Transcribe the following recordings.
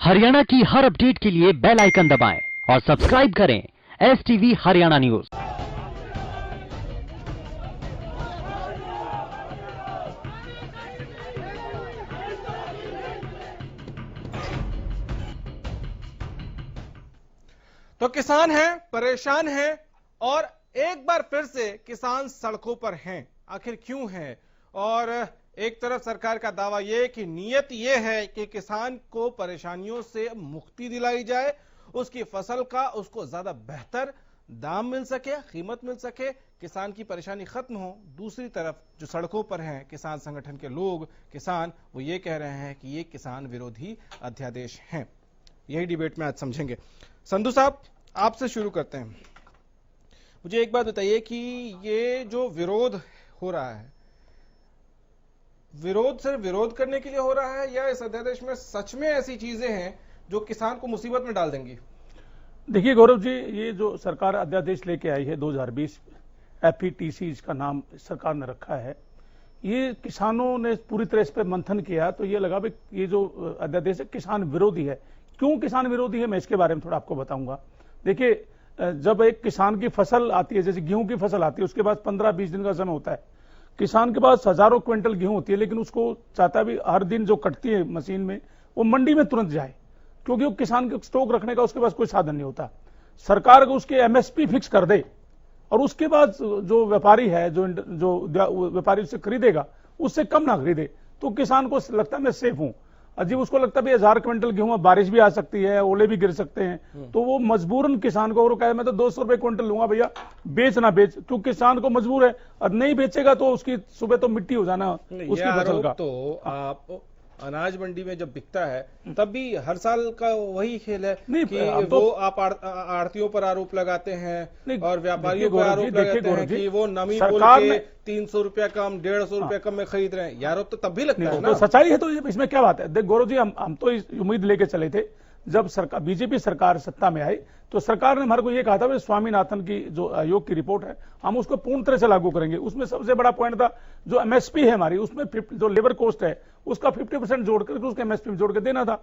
हरियाणा की हर अपडेट के लिए बेल आइकन दबाएं और सब्सक्राइब करें STV हरियाणा न्यूज। तो किसान हैं, परेशान हैं और एक बार फिर से किसान सड़कों पर हैं। आखिर क्यों हैं? और एक तरफ सरकार का दावा यह कि नीयत यह है कि किसान को परेशानियों से मुक्ति दिलाई जाए, उसकी फसल का उसको ज्यादा बेहतर दाम मिल सके, कीमत मिल सके, किसान की परेशानी खत्म हो। दूसरी तरफ जो सड़कों पर हैं किसान संगठन के लोग, किसान, वो ये कह रहे हैं कि ये किसान विरोधी अध्यादेश हैं। यही डिबेट में आज समझेंगे। संधू साहब, आपसे शुरू करते हैं। मुझे एक बात बताइए कि ये जो विरोध हो रहा है, विरोध सिर्फ विरोध करने के लिए हो रहा है या इस अध्यादेश में सच में ऐसी चीजें हैं जो किसान को मुसीबत में डाल देंगी? देखिए गौरव जी, ये जो सरकार अध्यादेश लेके आई है 2020, FETC इसका नाम सरकार ने रखा है। ये किसानों ने पूरी तरह इस पर मंथन किया तो ये लगा भी ये जो अध्यादेश है किसान विरोधी है। क्यों किसान विरोधी है, मैं इसके बारे में थोड़ा आपको बताऊंगा। देखिए, जब एक किसान की फसल आती है, जैसे गेहूं की फसल आती है, उसके बाद 15-20 दिन का समय होता है। किसान के पास हजारों क्विंटल गेहूं होती है, लेकिन उसको चाहता भी हर दिन जो कटती है मशीन में, वो मंडी में तुरंत जाए, क्योंकि वो किसान के स्टॉक रखने का उसके पास कोई साधन नहीं होता। सरकार को उसके MSP फिक्स कर दे और उसके बाद जो व्यापारी है, जो व्यापारी उससे खरीदेगा, उससे कम ना खरीदे, तो किसान को लगता है मैं सेफ हूं। अजीब उसको लगता है 1000 क्विंटल गेहूं, बारिश भी आ सकती है, ओले भी गिर सकते हैं, तो वो मजबूरन किसान को, और कहे मैं तो 200 रुपए क्विंटल लूंगा भैया, बेच ना बेच, क्योंकि किसान को मजबूर है और नहीं बेचेगा तो उसकी सुबह तो मिट्टी हो जाना उसकी फसल का। तो आप अनाज मंडी में जब बिकता है तब भी हर साल का वही खेल है कि वो आप आड़तियों पर आरोप लगाते हैं और व्यापारियों पर आरोप लगाते हैं कि वो नमी बोल के 300 रुपया कम, 150 रुपया कम में खरीद रहे हैं। यार तो तब भी लगता है ना। तो सच्चाई है, तो इसमें क्या बात है। देख गौरव जी, हम तो उम्मीद लेके चले थे जब सरकार बीजेपी सरकार सत्ता में आई, तो सरकार ने हमारे को ये कहा था कि स्वामीनाथन की जो आयोग की रिपोर्ट है हम उसको पूर्ण तरह से लागू करेंगे। उसमें सबसे बड़ा पॉइंट था जो MSP है हमारी, उसमें जो लेबर कॉस्ट है उसका 50% जोड़कर उसके MSP में जोड़ के देना था।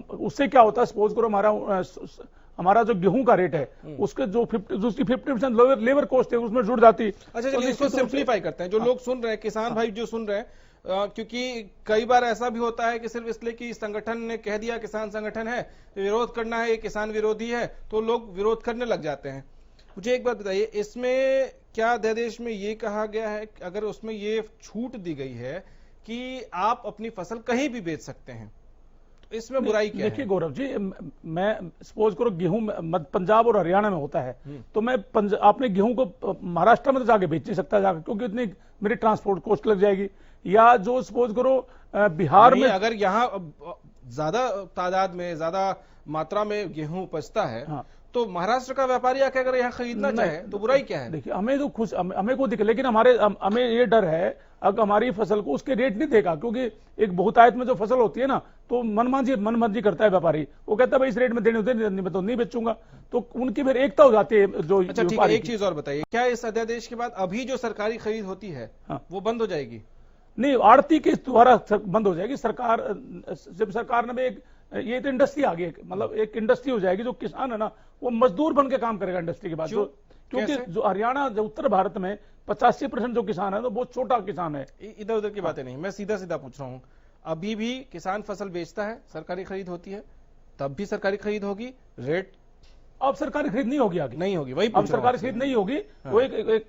उससे क्या होता है, सपोज करो हमारा जो गेहूं का रेट है उसके जो 50% लेबर कॉस्ट है उसमें जुड़ जाती। अच्छा, चलिए इसको सिंप्लीफाई करते हैं। जो लोग सुन रहे हैं, किसान भाई जो सुन रहे हैं, क्योंकि कई बार ऐसा भी होता है कि सिर्फ इसलिए कि संगठन ने कह दिया किसान संगठन है तो विरोध करना है, ये किसान विरोधी है, तो लोग विरोध करने लग जाते हैं। मुझे एक बात बताइए, इसमें क्या अध्यादेश में ये कहा गया है, अगर उसमें ये छूट दी गई है कि आप अपनी फसल कहीं भी बेच सकते हैं, तो इसमें बुराई क्या है? देखिए गौरव जी, मैं सपोज करो गेहूं पंजाब और हरियाणा में होता है, तो मैं अपने गेहूं को महाराष्ट्र में तो जाके बेच नहीं सकता जाकर, क्योंकि इतनी मेरी ट्रांसपोर्ट कॉस्ट लग जाएगी। या जो सपोज करो बिहार में, अगर यहाँ ज्यादा तादाद में, ज्यादा मात्रा में गेहूं उपजता है, हाँ, तो महाराष्ट्र का व्यापारी आके अगर यहाँ खरीदना चाहे तो बुराई क्या है? देखिए, हमें तो खुश, हमें को दिखे, लेकिन हमें ये डर है अगर हमारी फसल को उसके रेट नहीं देगा, क्योंकि एक बहुतायत में जो फसल होती है ना, तो मनमर्जी करता है व्यापारी। वो कहता है भाई इस रेट में देने मैं तो नहीं बेचूंगा, तो उनकी फिर एकता हो जाती है। जो अच्छा ठीक है, एक चीज और बताइए, क्या इस अध्यादेश के बाद अभी जो सरकारी खरीद होती है वो बंद हो जाएगी? नहीं, आड़ती के द्वारा बंद हो जाएगी। सरकार, जब सरकार ने एक, ये तो इंडस्ट्री आ गई, मतलब एक इंडस्ट्री हो जाएगी। जो किसान है ना वो मजदूर बन के काम करेगा इंडस्ट्री के बाद। क्योंकि जो हरियाणा, जो उत्तर भारत में 85% जो किसान है तो बहुत छोटा किसान है। इधर उधर की बातें नहीं, मैं सीधा सीधा पूछ रहा हूं, अभी भी किसान फसल बेचता है, सरकारी खरीद होती है, तब भी सरकारी खरीद होगी, रेट अब सरकारी खरीद नहीं होगी, आगे नहीं होगी, वही अब सरकारी खरीद नहीं होगी। हाँ। वो एक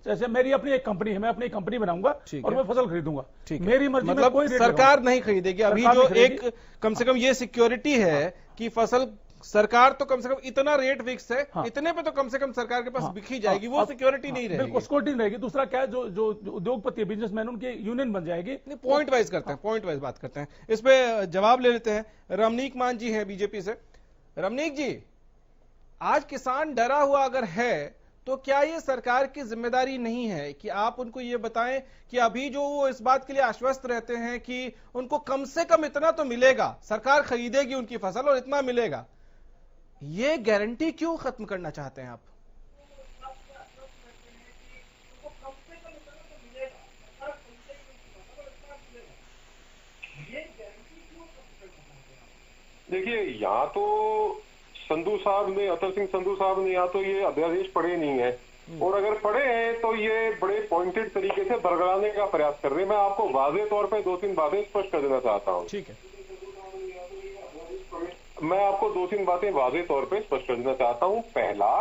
जैसे मेरी अपनी एक कंपनी है, मैं अपनी कंपनी बनाऊंगा और मैं फसल खरीदूंगा, मेरी मर्जी, मतलब कोई सरकार नहीं खरीदेगी। अभी जो एक कम से कम ये सिक्योरिटी है कि फसल सरकार तो कम से कम इतना रेट फिक्स है, हाँ, इतने पे तो कम से कम सरकार के पास बिकी जाएगी, वो सिक्योरिटी नहीं रहेगी। बिल्कुल सिक्योरिटी नहीं रहेगी। दूसरा क्या है, जो उद्योगपति है, बिजनेसमैन, उनकी यूनियन बन जाएगी। पॉइंट वाइज करते हैं, पॉइंट वाइज बात करते हैं। इस पे जवाब ले लेते हैं। रमनीक मान जी हैं बीजेपी से। रमनीक जी, आज किसान डरा हुआ अगर है तो क्या ये सरकार की जिम्मेदारी नहीं है कि आप उनको ये बताएं कि अभी जो वो इस बात के लिए आश्वस्त रहते हैं कि उनको कम से कम इतना तो मिलेगा, सरकार खरीदेगी उनकी फसल और इतना मिलेगा, ये गारंटी क्यों खत्म करना चाहते हैं आप? देखिए, यहाँ तो संधू साहब ने, अतर सिंह संधू साहब ने या तो ये अध्यादेश पढ़े नहीं है, और अगर पढ़े हैं तो ये बड़े पॉइंटेड तरीके से बरगलाने का प्रयास कर रहे हैं। मैं आपको वाज़ेह तौर पे 2-3 बातें स्पष्ट कर देना चाहता हूँ। ठीक है, मैं आपको 2-3 बातें वाज़ेह तौर पे स्पष्ट कर देना चाहता हूँ। पहला,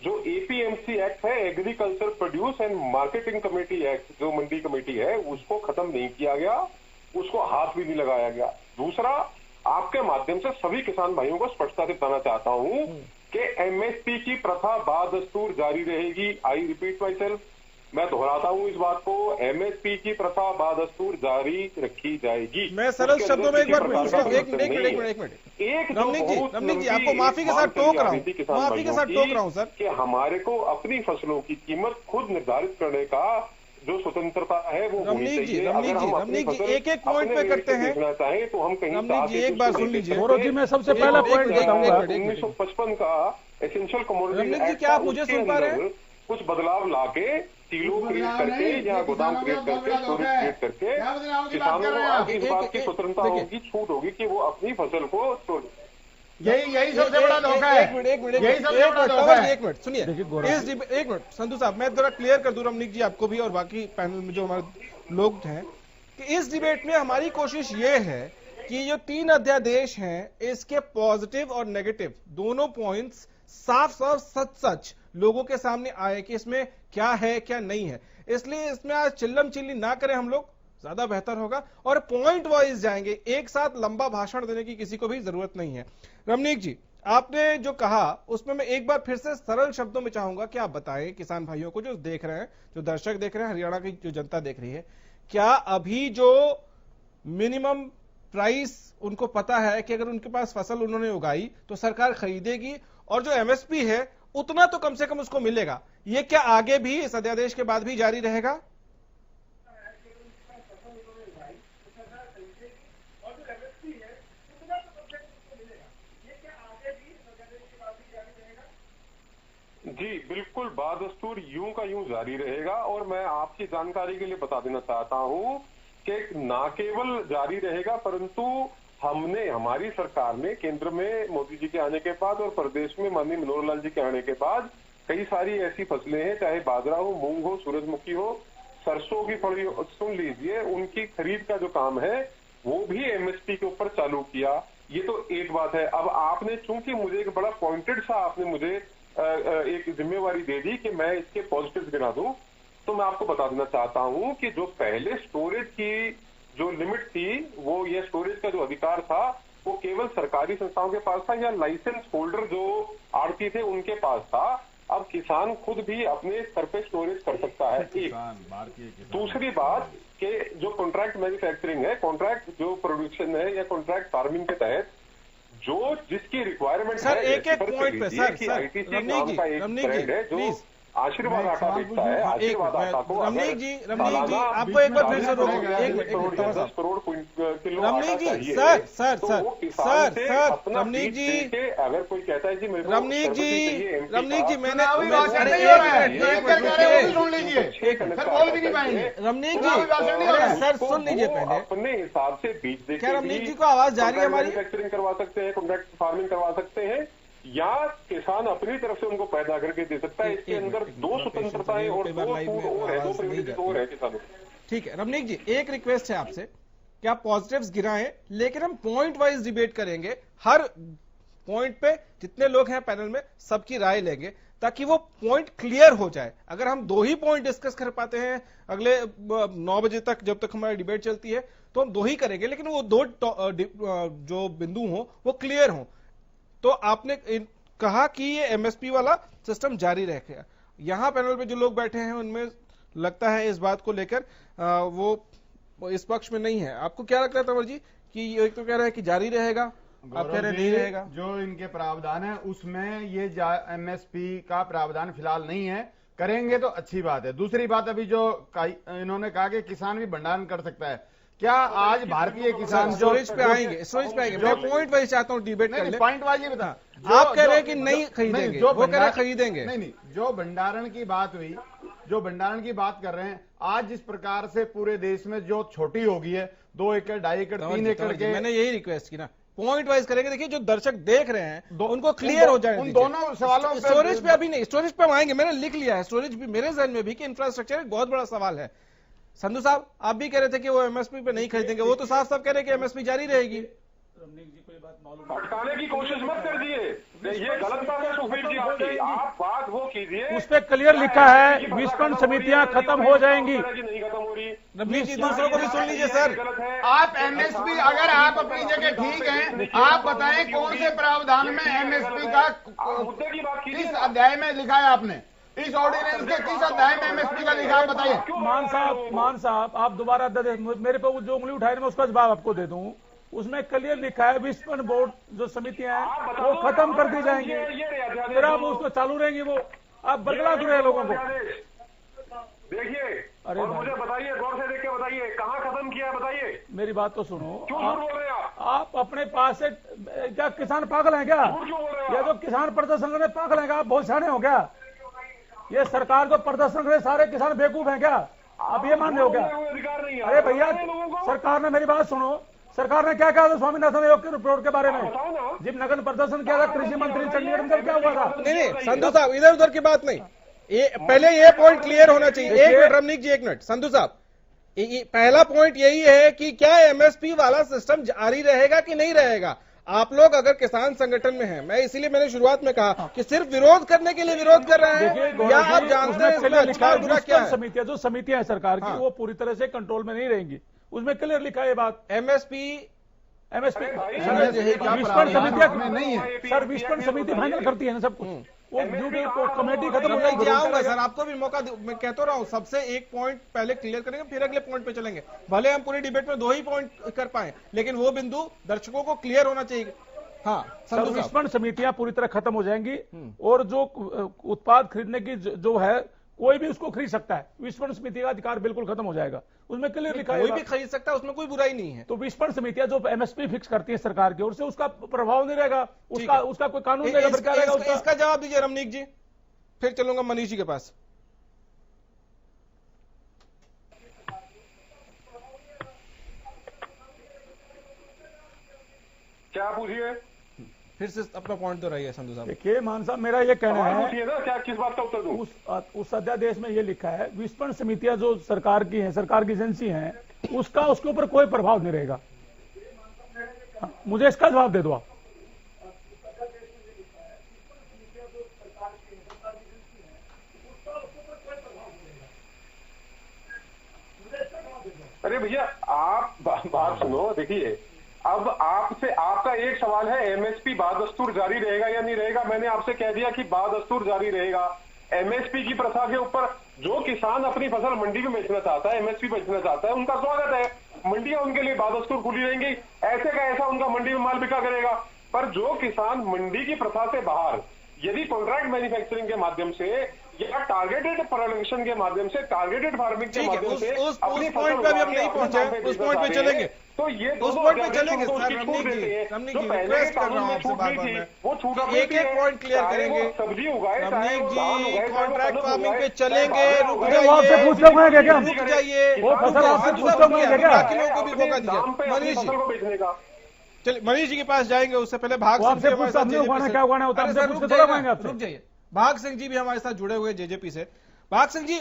जो एपीएमसी एक्ट है, agriculture produce and marketing committee act, जो मंडी कमेटी है, उसको खत्म नहीं किया गया, उसको हाथ भी नहीं लगाया गया। दूसरा, आपके माध्यम से सभी किसान भाइयों को स्पष्टता से बताना चाहता हूं कि एमएसपी की प्रथा बादस्तूर जारी रहेगी। आई रिपीट माई सेल्फ, मैं दोहराता हूं इस बात को, एमएसपी की प्रथा बादस्तूर जारी रखी जाएगी। मैं सरल शब्दों में एक बार पूछता हूं, एक मिनट रमनीक जी आपको माफी के साथ टोक रहा हूं सर, कि हमारे को अपनी फसलों की कीमत खुद निर्धारित करने का जो स्वतंत्रता है वो होनी चाहिए। रमनीक जी एक एक पॉइंट पे करते हैं, देखना चाहें तो हम कहीं रमनीक जी एक बार सुन लीजिए। गौरव जी मैं सबसे पहला पॉइंट बताऊंगा, 1955 का एसेंशियल कमोडिटी रमनीक जी क्या आप मुझे सुन पा रहे हैं? कुछ बदलाव लाके सीलो क्रिएट करके या गोदाम क्रिएट करके स्टोरेज क्रिएट करके किसानों को आज इस बात की स्वतंत्रता होगी, छूट होगी कि वो अपनी फसल को स्टोर। यही सबसे बड़ा धोखा है। यही सबसे बड़ा धोखा है। एक मिनट सुनिए, एक मिनट संधू साहब, मैं थोड़ा क्लियर कर दूं रमनीक जी आपको भी और बाकी पैनल में जो हमारे लोग हैं, कि इस डिबेट में हमारी कोशिश ये है कि जो 3 अध्यादेश हैं, इसके पॉजिटिव और नेगेटिव दोनों पॉइंट्स साफ साफ सच लोगों के सामने आए कि इसमें क्या है क्या नहीं है। इसलिए इसमें आज चिल्लम चिल्ली ना करें हम लोग, ज्यादा बेहतर होगा, और पॉइंट वाइज जाएंगे। एक साथ लंबा भाषण देने की किसी को भी जरूरत नहीं है। रमनीक जी आपने जो कहा उसमें मैं एक बार फिर से सरल शब्दों में चाहूंगा कि आप बताएं किसान भाइयों को जो देख रहे हैं, जो दर्शक देख रहे हैं, हरियाणा की जो जनता देख रही है, क्या अभी जो मिनिमम प्राइस उनको पता है कि अगर उनके पास फसल उन्होंने उगाई तो सरकार खरीदेगी, और जो एमएसपी है उतना तो कम से कम उसको मिलेगा, ये क्या आगे भी इस अध्यादेश के बाद भी जारी रहेगा? जी बिल्कुल, बादस्तूर यूं का यूं जारी रहेगा। और मैं आपकी जानकारी के लिए बता देना चाहता हूं कि ना केवल जारी रहेगा, परंतु हमने, हमारी सरकार ने केंद्र में मोदी जी के आने के बाद और प्रदेश में माननीय मनोहर लाल जी के आने के बाद कई सारी ऐसी फसलें हैं, चाहे बाजरा हो, मूंग हो, सूरजमुखी हो, सरसों की फली हो, सुन लीजिए, उनकी खरीद का जो काम है वो भी एमएसपी के ऊपर चालू किया। ये तो एक बात है। अब आपने चूंकि मुझे एक बड़ा पॉइंटेड सा आपने मुझे एक जिम्मेवारी दे दी कि मैं इसके पॉजिटिव गिना दूं, तो मैं आपको बता देना चाहता हूं कि जो पहले स्टोरेज की जो लिमिट थी, वो ये स्टोरेज का जो अधिकार था वो केवल सरकारी संस्थाओं के पास था या लाइसेंस होल्डर जो आड़ती थे उनके पास था। अब किसान खुद भी अपने स्तर पे स्टोरेज कर सकता है। एक दूसरी बात कि जो कॉन्ट्रैक्ट मैन्युफैक्चरिंग है, कॉन्ट्रैक्ट जो प्रोडक्शन है या कॉन्ट्रैक्ट फार्मिंग के तहत जो जिसकी रिक्वायरमेंट सर, है, एक एक पॉइंट पे सर आईटीसी नाम का एक ब्रांड है जो आशीर्वाद आटा बेचता है। आशीर्वाद आटा को रमनीक जी आपको एक बार फिर से रोकूंगा, एक मिनट 10 करोड़ किलो रमनीक जी, सर रमनीक जी, अगर कोई कहता है कि रमनीक जी मैंने रमनीक जी सर सुन लीजिए पहले, अपने हिसाब से बीज देके क्या रमनीक जी को आवाज जा रही है हमारी? मैन्युफैक्चरिंग करवा सकते हैं, कॉन्ट्रैक्ट फार्मिंग करवा सकते हैं, या किसान अपनी तरफ से उनको पैदा करके दे सकता है। इसके अंदर दो स्वतंत्रताएं और दो प्रिविलेजेस और है किसानों। ठीक है रमनीक जी, एक रिक्वेस्ट है आपसे कि आप पॉजिटिव्स गिराएं, लेकिन हम पॉइंट वाइज डिबेट करेंगे। हर पॉइंट पे जितने लोग हैं पैनल में सबकी राय लेंगे ताकि वो पॉइंट क्लियर हो जाए। अगर हम 2 ही पॉइंट डिस्कस कर पाते हैं अगले 9 बजे तक, जब तक हमारी डिबेट चलती है, तो हम 2 ही करेंगे, लेकिन वो 2 जो बिंदु हो वो क्लियर हो। तो आपने कहा कि ये एमएसपी वाला सिस्टम जारी रहेगा। यहां पैनल पे जो लोग बैठे हैं उनमें लगता है इस बात को लेकर वो इस पक्ष में नहीं है। आपको क्या लगता है तंवर जी कि एक तो कह रहे हैं कि जारी रहेगा, आप कह रहे हैं नहीं रहेगा? जो इनके प्रावधान है उसमें ये एमएसपी का प्रावधान फिलहाल नहीं है, करेंगे तो अच्छी बात है। दूसरी बात, अभी जो इन्होंने कहा कि किसान भी भंडारण कर सकता है, क्या आज भारतीय किसान स्टोरेज पे आएंगे मैं पॉइंट वाइज चाहता हूं डिबेट कर ले। पॉइंट वाइज ही बता, आप कह रहे हैं कि नहीं खरीदेंगे, वो कह रहे हैं खरीदेंगे। नहीं, जो भंडारण की बात हुई, जो भंडारण की बात कर रहे हैं, आज जिस प्रकार से पूरे देश में जो छोटी हो गई है, 2 एकड़ 2.5 एकड़ 3 एकड़ के। मैंने यही रिक्वेस्ट की ना, पॉइंट वाइज करेंगे। देखिए जो दर्शक देख रहे हैं उनको क्लियर हो जाए। उन दोनों सवालों पे स्टोरेज पे अभी नहीं, स्टोरेज पे हम आएंगे, मैंने लिख लिया है स्टोरेज भी मेरे जहन में भी कि इंफ्रास्ट्रक्चर एक बहुत बड़ा सवाल है। संधू साहब आप भी कह रहे थे कि वो एमएसपी पे नहीं खरीदेंगे, वो तो साफ साफ कह रहे हैं कि एमएसपी जारी रहेगी। भटकाने की कोशिश मत कर दिए, ये गलत बात है सुखबीर जी आपकी। आप बात वो कीजिए, उस पर क्लियर लिखा है विस्पन समितियां खत्म हो जाएंगी। नहीं खत्म हो रही। रवनीत जी दूसरों को भी सुन लीजिए सर। आप एमएसपी, अगर आप अपनी जगह ठीक हैं, आप बताएं कौन से प्रावधान में एमएसपी का मुद्दे की बात कीजिए। किस अध्याय में लिखा है आपने, इस ऑर्डिनेंस के किस अध्याय में एमएसपी का लिखा है बताइए। मान साहब आप दोबारा मेरे पे जो उंगली उठाए मैं उसका जवाब आपको दे दूं। उसमें क्लियर लिखा है विस्पन बोर्ड जो समितियां हैं वो खत्म कर दी जाएंगी, फिर आप उसको चालू रहेंगी। वो आप बरगला दे रहे हैं लोगों को। देखिए अरे और मुझे बताइए, गौर से देख के बताइए कहाँ खत्म किया है, बताइए। मेरी बात तो सुनो। क्यों झूठ बोल रहे हैं आप अपने पास से क्या किसान पागल हैं क्या? झूठ क्यों बोल रहे हैं ये जो किसान प्रदर्शन करने पागल हैं क्या? आप बहुत सियाने हो क्या? ये सरकार को प्रदर्शन करे सारे किसान बेवकूफ हैं क्या? आप ये मान रहे हो क्या? अधिकार नहीं है। अरे भैया सरकार ने, मेरी बात सुनो, सरकार ने क्या कहा था स्वामीनाथन आयोग के रिपोर्ट के बारे में? जब नगर प्रदर्शन किया था कृषि मंत्री चंडीगढ़ में, क्या हुआ था? नहीं संधू साहब इधर उधर की बात नहीं, पहले ये पॉइंट क्लियर होना चाहिए। एक मिनट रमनीक जी, एक मिनट। संधू साहब पहला पॉइंट यही है कि क्या एमएसपी वाला सिस्टम जारी रहेगा कि नहीं रहेगा। आप लोग अगर किसान संगठन में हैं, मैं इसीलिए मैंने शुरुआत में कहा कि सिर्फ विरोध करने के लिए विरोध कर रहे हैं, या आप जानते हैं इसमें अच्छा और बुरा क्या है? समितियां जो समितियां है सरकार की वो पूरी तरह से कंट्रोल में नहीं रहेंगी, उसमें क्लियर लिखा है ये बात। एमएसपी विस्पन समितियां नहीं है सर, विस्पन समिति फाइनल करती है ना सब कुछ। वो कमेटी खत्म हो जाएगी। आऊंगा सर, आपको भी मौका मैं कहता रहा हूं, सबसे एक पॉइंट पहले क्लियर करेंगे फिर अगले पॉइंट पे चलेंगे। भले हम पूरी डिबेट में 2 ही पॉइंट कर पाए, लेकिन वो बिंदु दर्शकों को क्लियर होना चाहिए। हाँ सर, विस्पन समितियां पूरी तरह खत्म हो जाएंगी और जो उत्पाद खरीदने की जो है कोई भी उसको खरीद सकता है। विस्पन समिति का अधिकार बिल्कुल खत्म हो जाएगा, उसमें क्लियर लिखा है कोई भी खरीद सकता है, उसमें कोई बुराई नहीं है। तो विस्पन समितियां जो एमएसपी फिक्स करती है सरकार की ओर से, उसका प्रभाव नहीं रहेगा, उसका कोई कानून नहीं रहेगा। इसका जवाब दीजिए रमनीक जी, फिर चलूंगा मनीष जी के पास। क्या पूछिए, फिर से अपना पॉइंट तो रहिए संधू साहब। देखिए मान साहब, मेरा ये कहना है ना, क्या किस बात का उत्तर दूं? उस अध्यादेश में ये लिखा है विस्पन समितियां जो सरकार की हैं, सरकार की एजेंसी हैं, उसके ऊपर कोई प्रभाव नहीं रहेगा। मुझे इसका जवाब दे दो आप। अरे भैया आप बात सुनो, देखिए अब आपसे आपका एक सवाल है एमएसपी बादस्तूर जारी रहेगा या नहीं रहेगा। मैंने आपसे कह दिया कि बादस्तूर जारी रहेगा। एमएसपी की प्रथा के ऊपर जो किसान अपनी फसल मंडी में बेचना चाहता है, एमएसपी बेचना चाहता है, उनका स्वागत है। मंडियां उनके लिए बादस्तूर खुली रहेंगी, ऐसे का ऐसा उनका मंडी में माल बिका करेगा। पर जो किसान मंडी की प्रथा से बाहर यदि कॉन्ट्रैक्ट मैन्युफैक्चरिंग के माध्यम से या टारगेटेड प्रोडक्शन के माध्यम से, टारगेटेड फार्मिंग के माध्यम से उस पॉइंट पे भी हम नहीं पहुंचे, उस पॉइंट पे चलेंगे, तो ये उस पॉइंट पे चलेंगे। रमनीक जी रिक्वेस्ट कर रहा हूं आपसे बार-बार, वो छूट एक एक पॉइंट क्लियर करेंगे। सब्जी उगाए, रमनीक जी कॉन्ट्रैक्ट फार्मिंग पे चलेंगे, रुक आपसे पूछते हुए क्या? रुक जाइए, वो फसल आपसे पूछते हुए क्या? बाकी लोगों को भी मौका दीजिए। मनीष जी बेचने का, चलिए मनीष जी के पास जाएंगे, उससे पहले भाग सिंह क्या उगाना होता है, रुक जाइए। भाग सिंह जी भी हमारे साथ जुड़े हुए जेजेपी से। भाग सिंह जी,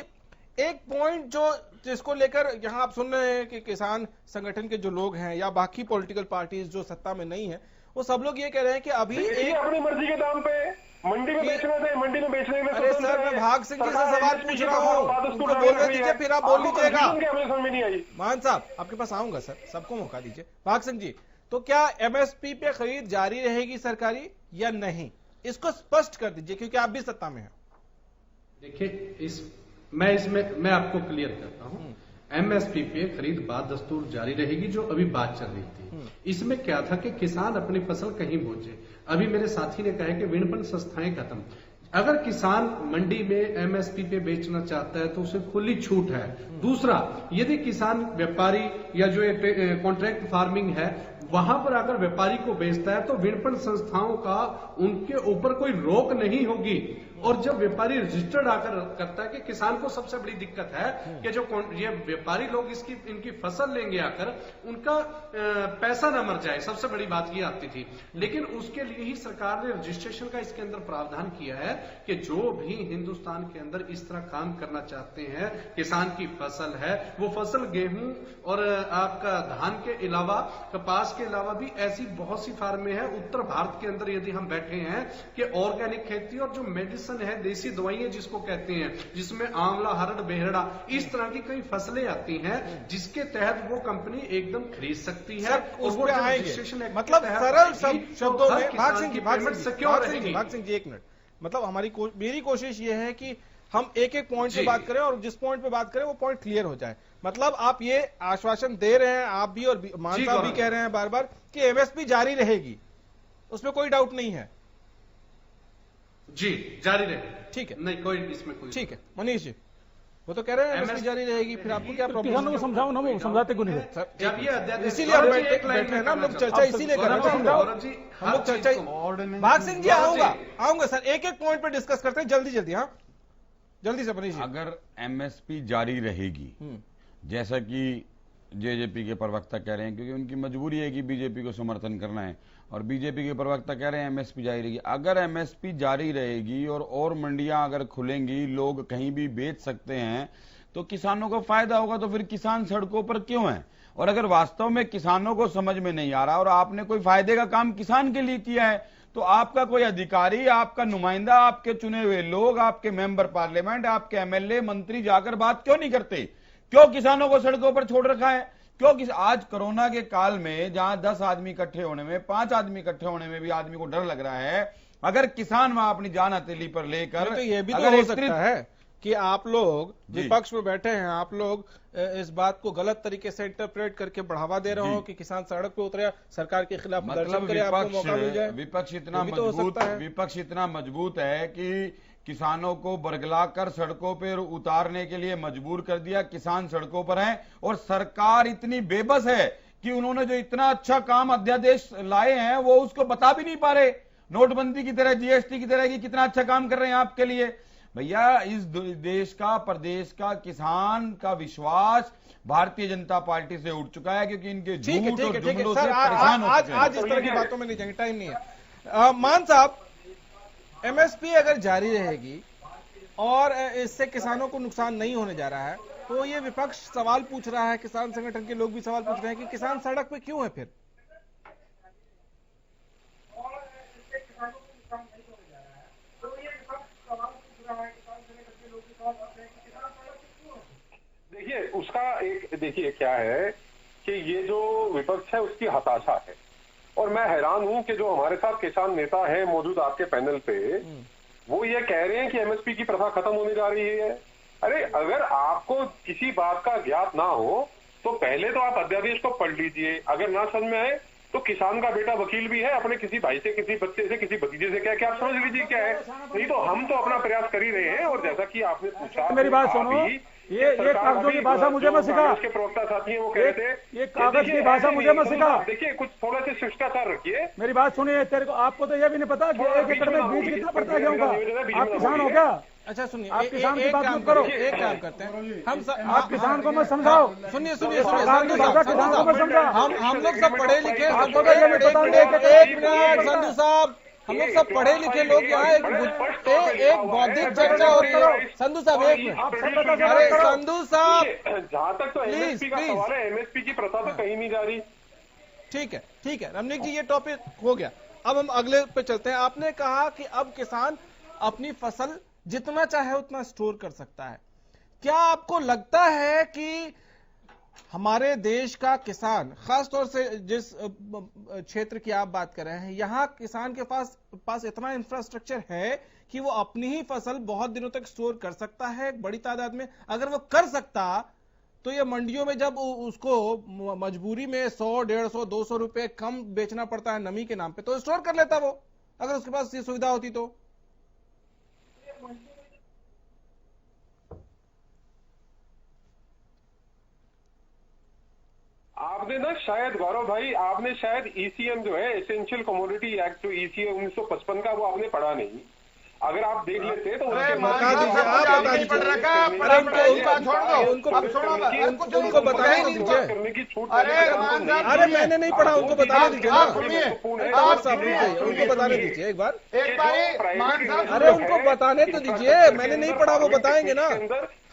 एक पॉइंट जिसको लेकर यहां आप सुन रहे हैं कि किसान संगठन के जो लोग हैं या बाकी पॉलिटिकल पार्टीज जो सत्ता में नहीं है, वो सब लोग ये कह रहे हैं कि अभी एक अपनी मर्जी के दाम पे मंडी में बेचने से, मंडी में बेचने में। अरे सर, मैं भाग सिंह जी से सवाल पूछ रहा हूँ, उनको बोलने दीजिए, फिर आप बोल लीजिएगा। समझ में नहीं आई। मान साहब आपके पास आऊंगा सर, सबको मौका दीजिए। भाग सिंह जी, तो क्या एमएसपी पे खरीद जारी रहेगी सरकारी या नहीं, इसको स्पष्ट कर दीजिए, क्योंकि आप भी सत्ता में हैं। देखिए मैं आपको क्लियर करता हूं। एमएसपी पे खरीद बादस्तूर जारी रहेगी, जो अभी बात चल रही थी। इसमें क्या था कि किसान अपनी फसल कहीं बेचे। अभी मेरे साथी ने कहा कि विपणन संस्थाएं खत्म। अगर किसान मंडी में एमएसपी पे बेचना चाहता है तो उसे खुली छूट है। दूसरा, यदि किसान व्यापारी या जो कॉन्ट्रैक्ट फार्मिंग है वहां पर अगर व्यापारी को बेचता है तो विपणन संस्थाओं का उनके ऊपर कोई रोक नहीं होगी। और जब व्यापारी रजिस्टर्ड आकर करता है कि किसान को सबसे बड़ी दिक्कत है कि जो ये व्यापारी लोग इनकी फसल लेंगे आकर उनका पैसा ना मर जाए, सबसे बड़ी बात ये आती थी। लेकिन उसके लिए ही सरकार ने रजिस्ट्रेशन का इसके अंदर प्रावधान किया है कि जो भी हिंदुस्तान के अंदर इस तरह काम करना चाहते हैं, किसान की फसल है, वो फसल गेहूं और आपका धान के अलावा कपास के अलावा भी ऐसी बहुत सी फार्में हैं उत्तर भारत के अंदर यदि हम बैठे हैं कि ऑर्गेनिक खेती और जो मेडिसिन है, देसी दवाइयां जिसको कहते हैं, जिसमें आंवला, हरड़, बेहड़ा, इस तरह की कई फसलें आती हैं जिसके तहत वो कंपनी एकदम खरीद सकती है। और वो रजिस्ट्रेशन मतलब सरल शब्दों में भाग सिंह जी एक मिनट, मतलब मेरी कोशिश ये है कि हम एक एक पॉइंट पे बात करें और जिस पॉइंट पे बात करें वो पॉइंट क्लियर हो जाए। मतलब आप ये आश्वासन दे रहे हैं, आप भी और मान साहब भी कह रहे हैं बार बार कि एमएसपी जारी रहेगी, उसमें कोई डाउट नहीं है। जी जारी रहेगी, ठीक है, नहीं कोई इसमें कोई, ठीक है। मनीष जी वो तो कह रहे हैं एमएसपी जारी रहेगी, फिर आपको क्या प्रॉब्लम? किसानों को समझाओ ना, वो समझाते क्यों नहीं है? जब ये अध्यादेश इसीलिए हम बैठे हैं ना, हम लोग चर्चा इसीलिए कर रहे हैं, हम लोग चर्चा। भाग सिंह जी आऊंगा सर, एक एक पॉइंट पे डिस्कस करते हैं जल्दी जल्दी। हाँ जल्दी से मनीष जी। अगर एमएसपी जारी रहेगी जैसा कि जेजेपी के प्रवक्ता कह रहे हैं, क्योंकि उनकी मजबूरी है कि बीजेपी को समर्थन करना है, और बीजेपी के प्रवक्ता कह रहे हैं एमएसपी जारी रहेगी। अगर एमएसपी जारी रहेगी और मंडियां अगर खुलेंगी, लोग कहीं भी बेच सकते हैं, तो किसानों को फायदा होगा। तो फिर किसान सड़कों पर क्यों हैं? और अगर वास्तव में किसानों को समझ में नहीं आ रहा और आपने कोई फायदे का काम किसान के लिए किया है, तो आपका कोई अधिकारी, आपका नुमाइंदा, आपके चुने हुए लोग, आपके मेंबर पार्लियामेंट, आपके एमएलए, मंत्री जाकर बात क्यों नहीं करते? क्यों किसानों को सड़कों पर छोड़ रखा है? क्योंकि आज कोरोना के काल में जहां 10 आदमी इकट्ठे होने में, 5 आदमी इकट्ठे होने में भी आदमी को डर लग रहा है, अगर किसान वहां अपनी जान हथेली पर लेकर, तो ये भी तो हो सकता है कि आप लोग विपक्ष में बैठे हैं, आप लोग इस बात को गलत तरीके से इंटरप्रेट करके बढ़ावा दे रहे हो कि किसान सड़क पे उतरे, सरकार के खिलाफ मतलब विपक्ष इतना मजबूत है कि किसानों को बरगला कर सड़कों पर उतारने के लिए मजबूर कर दिया। किसान सड़कों पर हैं और सरकार इतनी बेबस है कि उन्होंने जो इतना अच्छा काम अध्यादेश लाए हैं वो उसको बता भी नहीं पा रहे। नोटबंदी की तरह, जीएसटी की तरह कि कितना अच्छा काम कर रहे हैं आपके लिए। भैया इस देश का, प्रदेश का किसान का विश्वास भारतीय जनता पार्टी से उठ चुका है, क्योंकि इनके झूठ और जुमलों से परेशान हो चुके हैं। आज इस तरह की बातों में नहीं जाएंगे, टाइम नहीं है। मान साहब, एमएसपी अगर जारी रहेगी और इससे किसानों को नुकसान नहीं होने जा रहा है, तो ये विपक्ष सवाल पूछ रहा है, किसान संगठन के लोग भी सवाल पूछ रहे हैं कि किसान सड़क पे क्यों है फिर? देखिए उसका देखिए क्या है कि ये जो विपक्ष है उसकी हताशा है, और मैं हैरान हूं कि जो हमारे साथ किसान नेता है मौजूद आपके पैनल पे, वो ये कह रहे हैं कि एमएसपी की प्रथा खत्म होने जा रही है। अरे अगर आपको किसी बात का ज्ञात ना हो तो पहले तो आप अध्यादेश को पढ़ लीजिए, अगर ना समझ में आए तो किसान का बेटा वकील भी है, अपने किसी भाई से, किसी बच्चे से, किसी भतीजे से क्या आप समझ लीजिए क्या है। नहीं तो हम तो अपना प्रयास कर ही रहे हैं। और जैसा कि आपने पूछा, मेरी बात सुनो, ये कागजों की भाषा मुझे मत सिखा। के प्रवक्ता साथी हैं वो कह रहे थे ये कागज की भाषा मुझे मत सिखा। देखिए कुछ थोड़ा सा शिष्टाचार रखिए। मेरी बात सुनिए, तेरे को, आपको तो ये भी नहीं पता कि 1 एकड़ में बीज कितना पड़ता है गेहूं का? आप किसान हो क्या? अच्छा सुनिए, आप किसान की बात मत करो। एक काम करते हैं हम, आप किसान को मत समझाओ। सुनिए किसान को मत समझा। हम लोग सब पढ़े लिखे, संधू साहब, हम लोग सब पढ़े लिखे लोग यहाँ एक बौद्धिक चर्चा हो रही है। संधू साहब एक मिनट, अरे संधू साहब जहां तक तो एमएसपी का सवाल है, एमएसपी की प्रथा तो कहीं नहीं जा रही। ठीक है रमनीक जी, ये टॉपिक हो गया। अब हम अगले पे चलते हैं। आपने कहा कि अब किसान अपनी फसल जितना चाहे उतना स्टोर कर सकता है। क्या आपको लगता है कि हमारे देश का किसान, खासतौर से जिस क्षेत्र की आप बात कर रहे हैं, यहां किसान के पास इतना इंफ्रास्ट्रक्चर है कि वो अपनी ही फसल बहुत दिनों तक स्टोर कर सकता है बड़ी तादाद में? अगर वो कर सकता तो ये मंडियों में जब उसको मजबूरी में 100, 150, 200 रुपए कम बेचना पड़ता है नमी के नाम पे, तो स्टोर कर लेता वो, अगर उसके पास ये सुविधा होती तो। आपने ना शायद गौरव भाई, आपने शायद ईसीएम जो है, एसेंशियल कमोडिटी एक्ट, जो ईसीएम 1955 का, वो आपने पढ़ा नहीं। अगर आप देख लेते तो अरे उनके बता मान दीजिए, साहब, आप आप बता नहीं दीजिए। पढ़ रखा है, अरे पढ़ा उनको- पढ़ाई बात छोड़ दो, उनको- अब सुनो उनको बताने दीजिए। करने की छूट अरे देने का मान कानून नहीं साहब, है। अरे मैंने नहीं पढ़ा, उनको बताने दीजिए ना। आप सुनिए, तंवर साहब रुक जाइए, उनको बताने दीजिए एक बार। एक बारी मान साहब अरे उनको बताने तो दीजिए, मैंने नहीं पढ़ा, वो बताएंगे ना।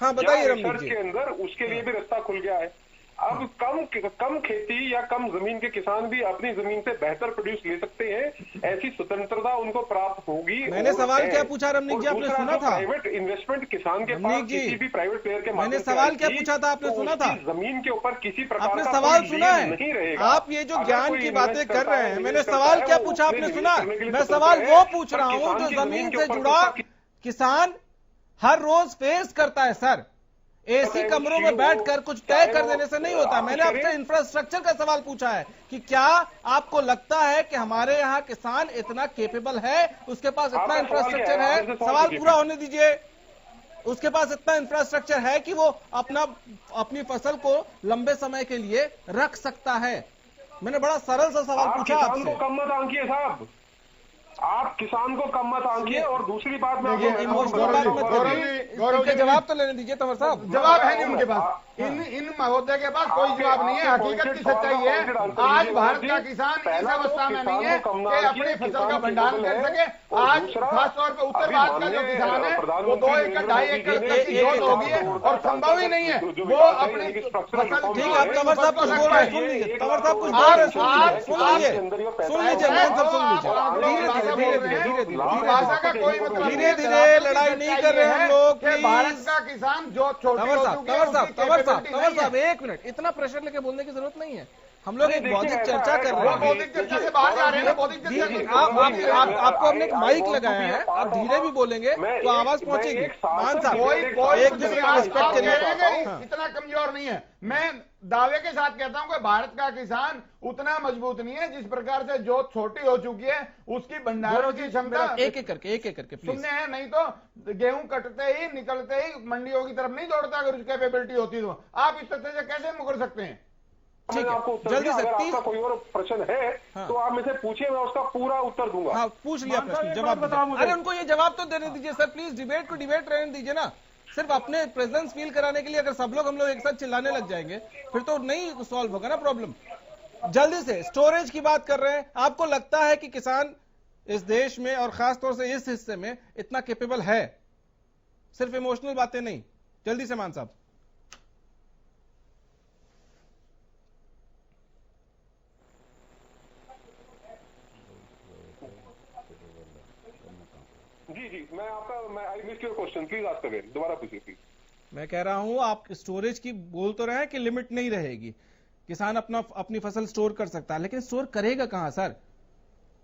हाँ, बताइए रमनीत जी। के अंदर उसके लिए भी रास्ता खुल गया है। अब कम खेती या कम जमीन के किसान भी अपनी जमीन से बेहतर प्रोड्यूस ले सकते हैं, ऐसी स्वतंत्रता उनको प्राप्त होगी। मैंने और सवाल है। क्या पूछा रमनीत जी, और आपने दूसरा, सुना जो था? प्राइवेट इन्वेस्टमेंट किसान के पास रमनीत जी, किसी भी प्राइवेट प्लेयर के मैंने माध्यम से सवाल क्या आएगी, पूछा था, आपने तो सुना उसकी था? जमीन के ऊपर किसी प्रकार आपने का सवाल कोई सुना लीन नहीं है? रहेगा। आप ये जो अगर ज्ञान कोई की इन्वेस्ट बातें कर करता रहे है, हैं, मैंने इन्वेस्ट करता सवाल है, क्या वो पूछा उसमें आपने निवेश सुना? करने के लिए मैं स्वतंत्र सवाल है, वो पूछ पर रहा हूं किसान जो की जमीन के से ऊपर जुड़ा उसका किसान हर रोज फेस करता है सर। एसी कमरों में बैठकर कुछ तय कर देने से नहीं होता। मैंने आपसे इंफ्रास्ट्रक्चर का सवाल पूछा है कि क्या आपको लगता है कि हमारे यहाँ किसान इतना केपेबल है, उसके पास इतना आपका सवाल इंफ्रास्ट्रक्चर क्या है? है? आपसे सवाल सवाल कीजिए। पूरा होने दीजिए। उसके पास इतना इंफ्रास्ट्रक्चर है कि वो अपनी फसल को लंबे समय के लिए रख सकता है? मैंने बड़ा सरल सा सवाल आप पूछा किसान को आपसे। कम मत आंकिए साहब, आप किसान को कम मत आंकिए। और दूसरी बात मैं देखिए, आपको इमोशनल बता बात दूं, मत गौरव करिए, जी, गौरव इनके जी, जवाब तो लेने दीजिए तंवर साहब। जवाब है नहीं उनके पास। इन महोदय के पास कोई जवाब नहीं है। हकीकत की सच्चाई है, आज भारत का किसान इस अवस्था में नहीं है कि अपनी फसल का भंडारण कर सके। आज खासतौर पर उत्तर भारत का जो किसान है वो 2 एकड़ 2.5 एकड़ तक की जोत हो गई है और संभव ही नहीं है वो अपनी फसल। ठीक है, आप तंवर साहब कुछ बोल रहे हैं, सुन लीजिए। तंवर साहब कुछ बोल रहे हैं, सुन लीजिए, सुन लीजिए, मैन साहब सुन लीजिए। धीरे भाषा का कोई मतलब धीरे धीरे लड़ाई नहीं कर रहे हम लोग, कि भारत प्लीज। का किसान जो छोटी तंवर हो साहब, चुकी है तंवर साहब, उसकी तंवर साहब, capability तंवर नहीं है। साहब, एक मिनट, इतना प्रेशर लेके बोलने की जरूरत नहीं है। हम लोग एक बौद्धिक चर्चा कर वो रहे हैं। बौद्धिक चर्चा से बाहर जा रहे हैं ना, बौद्धिक चर्चा धीरे- से। आपको हमने एक माइक लगाया है, आप धीरे भी बोलेंगे तो आवाज पहुंचेगी। मान साहब, कोई एक दूसरे का रिस्पेक्ट करिए। हाँ। इतना कमजोर नहीं है। मैं दावे के साथ कहता हूं कि भारत का किसान उतना मजबूत नहीं है जिस प्रकार से जो छोटी हो चुकी है उसकी भंडारण की क्षमता। एक एक करके प्लीज। सुनने हैं, नहीं तो गेहूं कटते ही निकलते ही मंडियों की तरफ नहीं दौड़ता अगर उसकी कैपेबिलिटी होती तो। आप इस तथ्य से कैसे मुकर सकते हैं? ठीक आपको है, उत्तर जल्दी दिया। से अगर 30। आपका कोई और प्रश्न है हाँ। तो आप मुझे पूछिए, मैं उसका पूरा उत्तर दूंगा। हाँ, पूछ लिया प्रश्न, एक जवाब बात बताओ दीजिए। मुझे। अरे उनको ये जवाब तो देने दीजिए सर, प्लीज। डिबेट को डिबेट रहने दीजिए ना। सिर्फ अपने प्रेजेंस फील कराने के लिए अगर सब लोग हम लोग एक साथ चिल्लाने लग जाएंगे फिर तो नहीं सॉल्व होगा ना प्रॉब्लम। जल्दी से स्टोरेज की बात कर रहे हैं। आपको लगता है कि किसान इस देश में और खासतौर से इस हिस्से में इतना कैपेबल है? सिर्फ इमोशनल बातें नहीं। जल्दी से मान साहब। जी मैं I missed your question, please ask again, दोबारा पूछिए प्लीज। मैं कह रहा हूं आप स्टोरेज की बोल तो रहे हैं कि लिमिट नहीं रहेगी, किसान अपनी फसल स्टोर कर सकता है, लेकिन स्टोर करेगा कहां सर?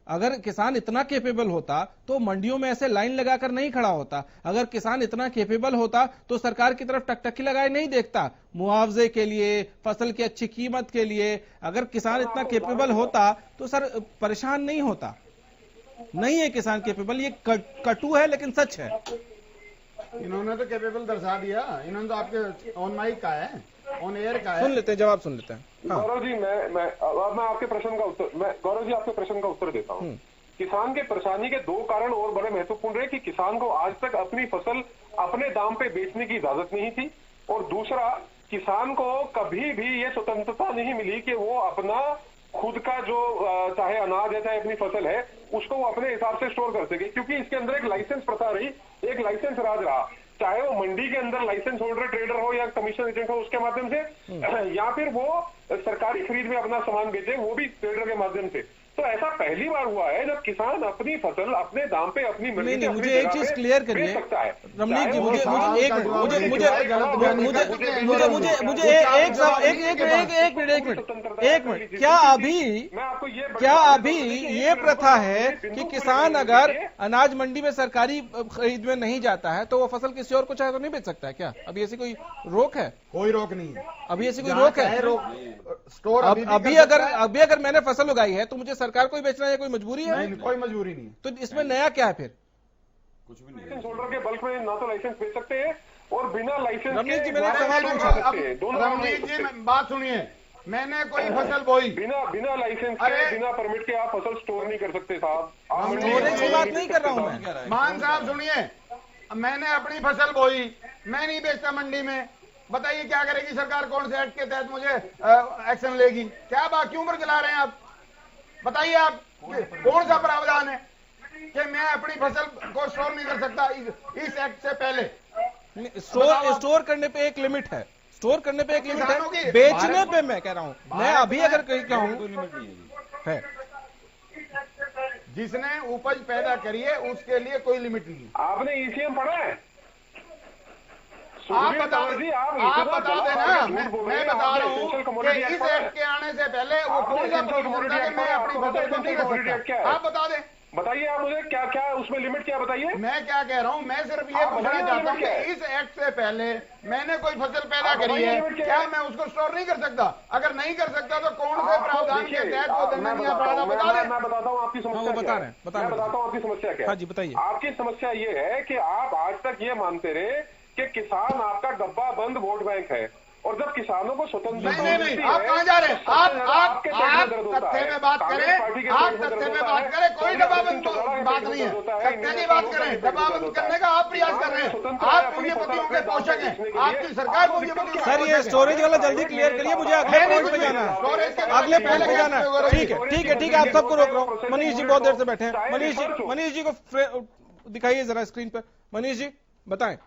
अगर किसान इतना केपेबल होता तो मंडियों में ऐसे लाइन लगाकर नहीं खड़ा होता। अगर किसान इतना केपेबल होता तो सरकार की तरफ टकटकी लगाए नहीं देखता मुआवजे के लिए, फसल की अच्छी कीमत के लिए। अगर किसान इतना केपेबल होता तो सर परेशान नहीं होता। नहीं है किसान केपेबल, ये कटु है लेकिन सच है। इन्होंने तो कैपेबल दर्शा दिया। इन्होंने तो आपके ऑन माइक का है, ऑन एयर का है। सुन लेते हैं, जवाब सुन लेते हैं। हाँ। गौरव जी, मैं आपके प्रश्न का उत्तर, गौरव जी आपके प्रश्न का उत्तर देता हूँ। किसान के परेशानी के 2 कारण और बड़े महत्वपूर्ण रहे कि किसान को आज तक अपनी फसल अपने दाम पे बेचने की इजाजत नहीं थी, और दूसरा, किसान को कभी भी ये स्वतंत्रता नहीं मिली कि वो अपना खुद का जो चाहे अनाज है चाहे अपनी फसल है उसको वो अपने हिसाब से स्टोर कर सके, क्योंकि इसके अंदर एक लाइसेंस प्रथा रही, एक लाइसेंस राज रहा। चाहे वो मंडी के अंदर लाइसेंस होल्डर ट्रेडर हो या कमीशन एजेंट हो उसके माध्यम से, या फिर वो सरकारी खरीद में अपना सामान बेचे वो भी ट्रेडर के माध्यम से। तो ऐसा पहली बार हुआ है जब किसान अपनी फसल अपने दाम पे अपनी मंडी नहीं, मुझे एक चीज क्लियर करिए रमनीत जी, मुझे एक मिनट, क्या अभी ये प्रथा है कि किसान अगर अनाज मंडी में सरकारी खरीद में नहीं जाता है तो वो फसल किसी और को चाहे तो नहीं बेच सकता है क्या? अभी ऐसी कोई रोक है? कोई रोक नहीं है। अभी ऐसी कोई रोक है? स्टोर अभी अगर मैंने फसल उगाई है तो मुझे सरकार को ही बेचना है, कोई मजबूरी है? नहीं, कोई मजबूरी नहीं। तो इसमें नया क्या है फिर? कुछ भी नहीं। लाइसेंस होल्डर के बल्क में ना तो लाइसेंस बेच सकते हैं और बिना लाइसेंस रमनीत जी, के मैंने सवाल पूछा। रमनीत जी, बात सुनिए। मैंने कोई फसल बोई, बिना लाइसेंस के, अरे बिना परमिट के आप फसल स्टोर नहीं कर सकते साहब। आप स्टोरेज की बात नहीं कर रहा हूं मैं। मान साहब सुनिए, मैंने अपनी फसल बोई, मैं नहीं बेचता मंडी में, बताइए क्या करेगी सरकार? कौन से एक्ट के तहत मुझे एक्शन लेगी? क्या बात, क्यों पर चला रहे हैं आप? बताइए आप, कौन सा प्रावधान है कि मैं अपनी फसल को स्टोर नहीं कर सकता इस एक्ट से पहले? स्टोर करने पे एक लिमिट है, स्टोर करने पे एक लिमिट है, बेचने पे मैं कह रहा हूं, मैं अभी अगर कहीं कहूं है, जिसने उपज पैदा करी है उसके लिए कोई लिमिट नहीं है। आपने ईसीएम पढ़ा है? आप बता देना, मैं बता रहा हूँ कि इस एक्ट के आने से पहले वो कौन सा प्रोविजन था कि मैं अपनी फसल को नहीं कर सकता? आप बता दें, बताइए आप मुझे क्या क्या उसमें लिमिट क्या बताइए। मैं क्या कह रहा हूँ, मैं सिर्फ ये पूछना चाहता हूँ कि इस एक्ट से पहले मैंने कोई फसल पैदा करी है, क्या मैं उसको स्टोर नहीं कर सकता? अगर नहीं कर सकता तो कौन से प्रावधान के तहत वो दंडनीय अपराध बता दें। मैं बताता हूँ आपकी समस्या, मैं बताता हूँ आपकी समस्या क्या है। हाँ जी बताइए। आपकी समस्या ये है कि आप आज तक ये मानते रहे कि किसान आपका डब्बा बंद वोट बैंक है, और जब किसानों को स्वतंत्रता नहीं, आप कहां जा रहे हैं? आप तथ्य में बात करें, आप तथ्य में बात करें, कोई दबाबंद बात नहीं है, तथ्य की बात करें। दबाबंद करने का आप प्रयास कर रहे हैं, आप पूंजीपतियों के पोषक हैं, आपकी सरकार पूंजीपति। सर ये स्टोरेज वाला जल्दी क्लियर करिए, मुझे अगले पॉइंट पे जाना है, अगले पॉइंट पे जाना है। ठीक है, आप सबको रोक रहा हूँ। मनीष जी बहुत देर से बैठे हैं, मनीष जी को दिखाइए जरा स्क्रीन पर। मनीष जी बताएं।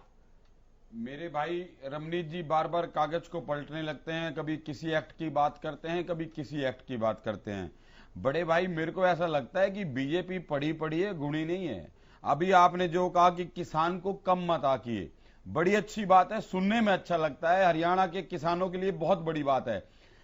मेरे भाई रमनीत जी बार बार कागज को पलटने लगते हैं, कभी किसी एक्ट की बात करते हैं, कभी किसी एक्ट की बात करते हैं। बड़े भाई मेरे को ऐसा लगता है कि बीजेपी पढ़ी पढ़ी है, गुणी नहीं है। अभी आपने जो कहा कि किसान को कम मत आकिए, बड़ी अच्छी बात है, सुनने में अच्छा लगता है, हरियाणा के किसानों के लिए बहुत बड़ी बात है।